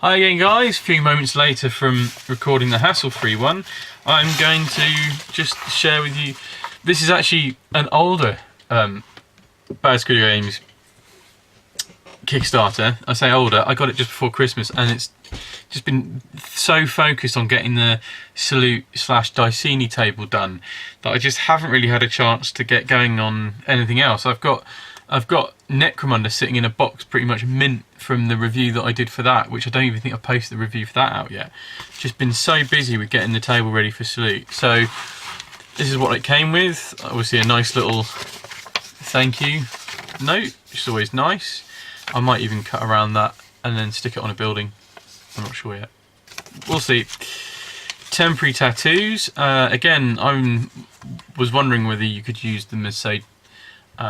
Hi again guys, a few moments later from recording the hassle-free one, I'm going to just share with you, this is actually an older Squiddo Games Kickstarter. I say older, I got it just before Christmas and it's just been so focused on getting the Salute/Dicini table done that I just haven't really had a chance to get going on anything else. I've got Necromunda sitting in a box pretty much mint from the review that I did for that, which I don't even think I posted the review for that out yet. Just been so busy with getting the table ready for Salute. So this is what it came with. Obviously a nice little thank you note, which is always nice. I might even cut around that and then stick it on a building. I'm not sure yet. We'll see. Temporary tattoos. Again, I was wondering whether you could use them as, say,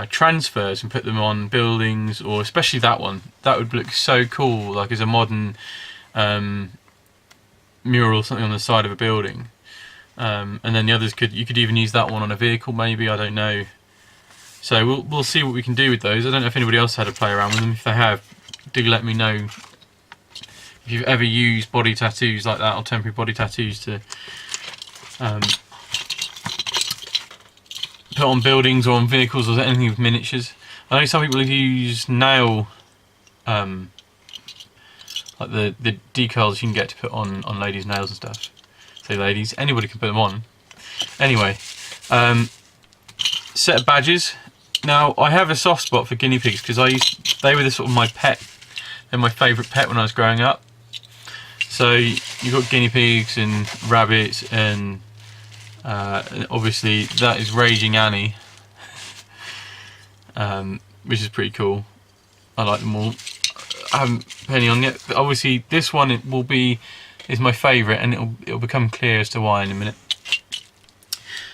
transfers and put them on buildings, or especially that one. That would look so cool, like as a modern mural, something on the side of a building. And then the others you could even use that one on a vehicle, maybe. I don't know. So we'll see what we can do with those. I don't know if anybody else had a play around with them. If they have, do let me know. If you've ever used body tattoos like that, or temporary body tattoos to put on buildings or on vehicles or anything with miniatures. I know some people use nail, like the decals you can get to put on ladies' nails and stuff. Say ladies, anybody can put them on. Anyway, set of badges. Now I have a soft spot for guinea pigs because they were the sort of my pet. They're my favourite pet when I was growing up. So you've got guinea pigs and rabbits and obviously that is Raging Annie, which is pretty cool. I like them all. I haven't put any on yet, but obviously this one is my favourite, and it'll become clear as to why in a minute.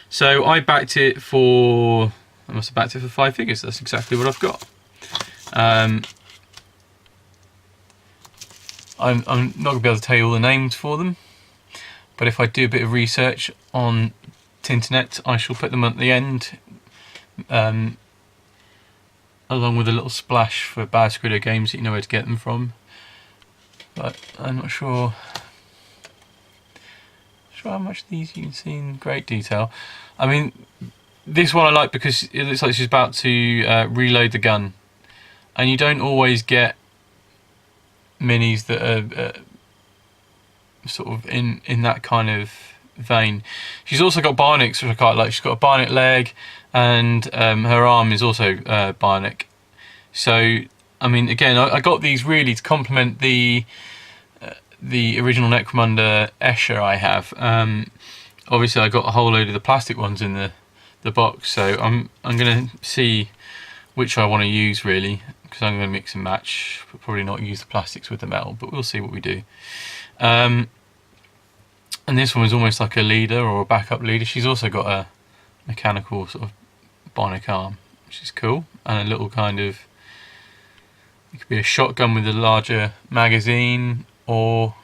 So I backed it for, I must have backed it for 5 figures. That's exactly what I've got. I'm not going to be able to tell you all the names for them, but if I do a bit of research on Tinternet, I shall put them at the end, along with a little splash for Bad Squiddo Games that you know where to get them from. But I'm not sure how much of these you can see in great detail. I mean, this one I like because it looks like she's about to reload the gun, and you don't always get minis that are sort of in that kind of vein. She's also got bionics, which I quite like. She's got a bionic leg, and her arm is also bionic. So I mean, again, I got these really to complement the original Necromunda Escher I have. Obviously I got a whole load of the plastic ones in the box, so I'm going to see which I want to use really, because I'm going to mix and match, but probably not use the plastics with the metal, but we'll see what we do. And this one is almost like a leader or a backup leader. She's also got a mechanical sort of bionic arm, which is cool, and a little kind of, it could be a shotgun with a larger magazine, or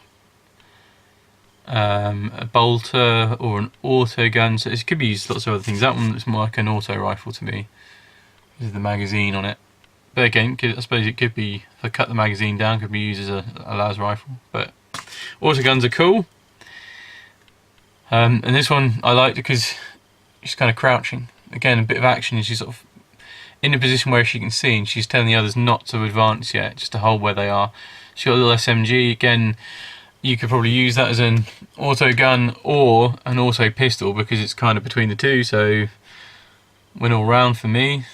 a bolter, or an auto gun. So it could be used lots of other things. That one looks more like an auto rifle to me. This is the magazine on it. But again, I suppose it could be, if I cut the magazine down, it could be used as a las rifle. But auto guns are cool. And this one I liked because she's kind of crouching. Again, a bit of action, and she's sort of in a position where she can see, and she's telling the others not to advance yet, just to hold where they are. She's got a little SMG. Again, you could probably use that as an auto gun or an auto pistol, because it's kind of between the two, so win all round for me.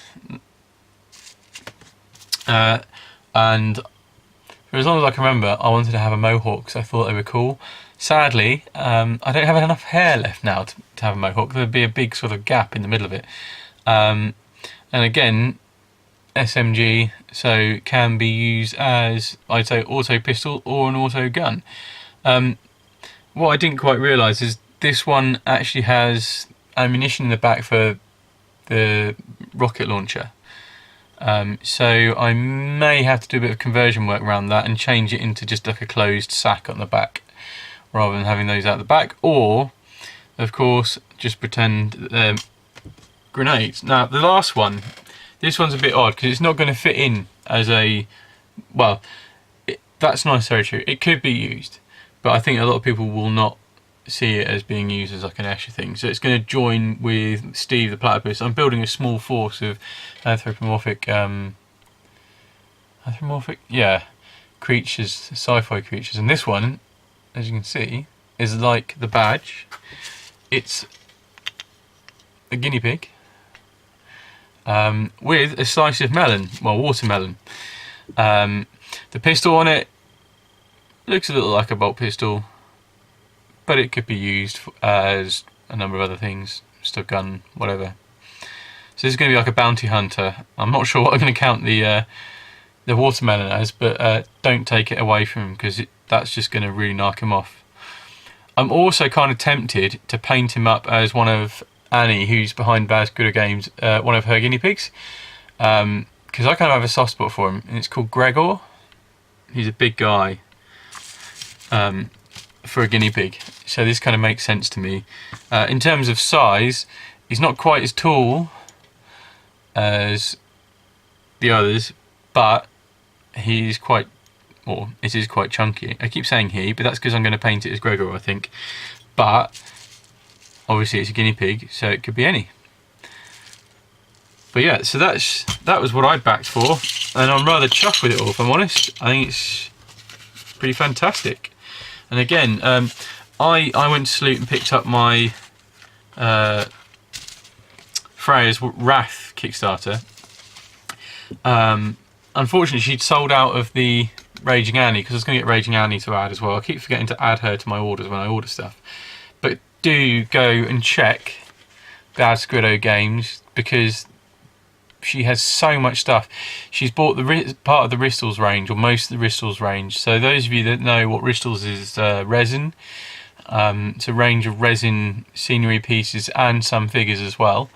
And for as long as I can remember, I wanted to have a mohawk because I thought they were cool. Sadly, I don't have enough hair left now to have a mohawk. There'd be a big sort of gap in the middle of it. And again, SMG, so can be used as, I'd say, auto pistol or an auto gun. What I didn't quite realise is this one actually has ammunition in the back for the rocket launcher. So I may have to do a bit of conversion work around that and change it into just like a closed sack on the back, rather than having those out the back, or of course just pretend grenades. Now the last one, this one's a bit odd because it's not going to fit in as a, well, that's not necessarily true. It could be used, but I think a lot of people will not see it as being used as like an Escher thing. So it's going to join with Steve the Platypus. I'm building a small force of anthropomorphic, creatures, sci-fi creatures, and this one, as you can see, is like the badge. It's a guinea pig with a slice of melon, well, watermelon. The pistol on it looks a little like a bolt pistol, but it could be used as a number of other things, just a gun, whatever. So this is going to be like a bounty hunter. I'm not sure what I'm going to count the watermelon as, but don't take it away from him, because that's just going to really knock him off. I'm also kind of tempted to paint him up as one of Annie, who's behind Baz Squiddo Games, one of her guinea pigs, because I kind of have a soft spot for him, and it's called Gregor. He's a big guy for a guinea pig, so this kind of makes sense to me. In terms of size, he's not quite as tall as the others, but he's quite, or it is quite chunky. I keep saying he, but that's because I'm going to paint it as Gregor, I think. But obviously it's a guinea pig, so it could be any. But yeah, so that was what I backed for, and I'm rather chuffed with it all, if I'm honest. I think it's pretty fantastic. And again, I went to Salute and picked up my Freya's Wrath Kickstarter. Unfortunately, she'd sold out of the Raging Annie, because I was going to get Raging Annie to add as well. I keep forgetting to add her to my orders when I order stuff. But do go and check Baz Squiddo Games, because she has so much stuff. She's bought the part of the Ristles range, or most of the Ristles range. So those of you that know what Ristles is, resin. It's a range of resin scenery pieces and some figures as well.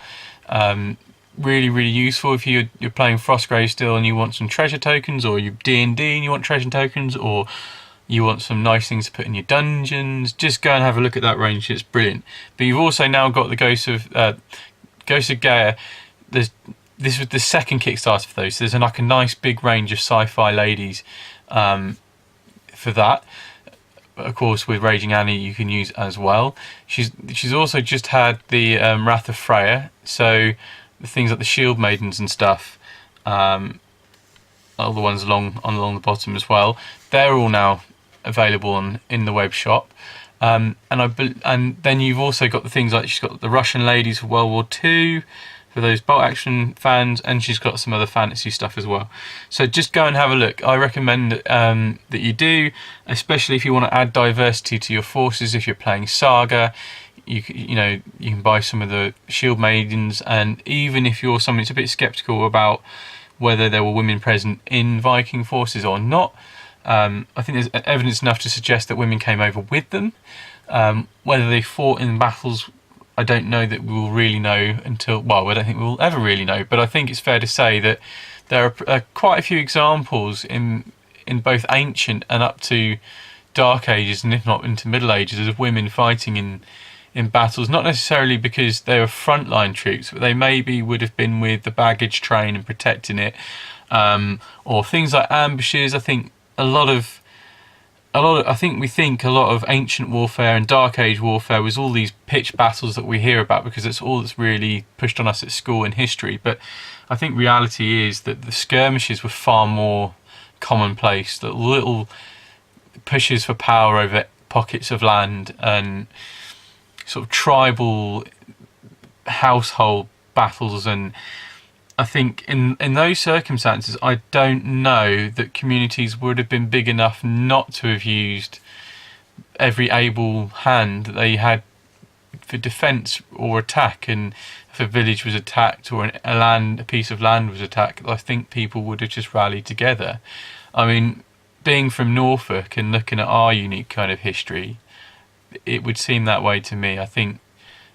Really, really useful if you're playing Frostgrave still and you want some treasure tokens, or you D&D and you want treasure tokens, or you want some nice things to put in your dungeons. Just go and have a look at that range. It's brilliant. But you've also now got the Ghost of Gaia. This was the second Kickstarter for those. So there's like a nice big range of sci-fi ladies for that. Of course, with Raging Annie you can use as well. She's also just had the Wrath of Freya. So the things like the Shield Maidens and stuff, all the ones along the bottom as well, they're all now available in the web shop. And then you've also got the things like she's got the Russian ladies for World War II, for those bolt action fans, and she's got some other fantasy stuff as well. So just go and have a look. I recommend that you do, especially if you want to add diversity to your forces. If you're playing Saga, you can buy some of the Shield Maidens, and even if you're someone that's a bit skeptical about whether there were women present in Viking forces or not, I think there's evidence enough to suggest that women came over with them. Whether they fought in battles, I don't know that we'll really know until, well, I don't think we'll ever really know, but I think it's fair to say that there are quite a few examples in both ancient and up to Dark Ages, and if not into Middle Ages, of women fighting in battles, not necessarily because they were frontline troops, but they maybe would have been with the baggage train and protecting it, or things like ambushes. I think a lot of ancient warfare and Dark Age warfare was all these pitched battles that we hear about, because it's all that's really pushed on us at school in history. But I think reality is that the skirmishes were far more commonplace, that little pushes for power over pockets of land and sort of tribal household battles. And I think in those circumstances, I don't know that communities would have been big enough not to have used every able hand that they had for defence or attack. And if a village was attacked, or a piece of land was attacked, I think people would have just rallied together. I mean, being from Norfolk and looking at our unique kind of history, it would seem that way to me. I think,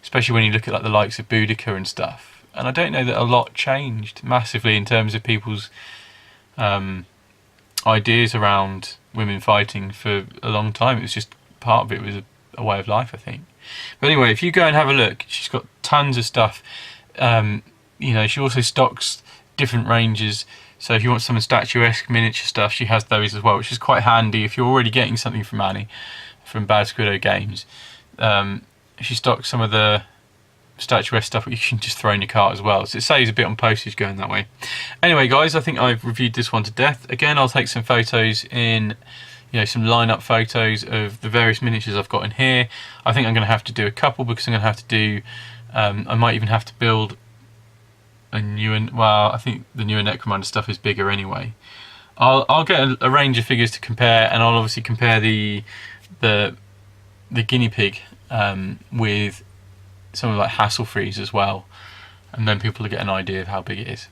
especially when you look at like the likes of Boudica and stuff. And I don't know that a lot changed massively in terms of people's ideas around women fighting for a long time. It was just part of it was a way of life, I think. But anyway, if you go and have a look, she's got tons of stuff. She also stocks different ranges. So if you want some statuesque miniature stuff, she has those as well, which is quite handy if you're already getting something from Annie, from Bad Squiddo Games. She stocks some of the statuesque stuff that you can just throw in your cart as well, so it saves a bit on postage going that way. Anyway guys, I think I've reviewed this one to death. Again, I'll take some photos in, some line-up photos of the various miniatures I've got in here. I think I'm going to have to do a couple, because I'm going to have to do, I might even have to build a newer, well, I think the newer Necromunda stuff is bigger anyway. I'll get a range of figures to compare, and I'll obviously compare the guinea pig with some of like Hasselfreeze as well, and then people will get an idea of how big it is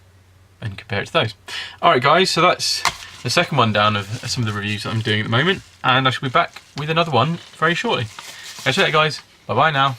and compare it to those. Alright guys, so that's the second one down of some of the reviews that I'm doing at the moment, and I shall be back with another one very shortly. Catch you later guys, bye bye now.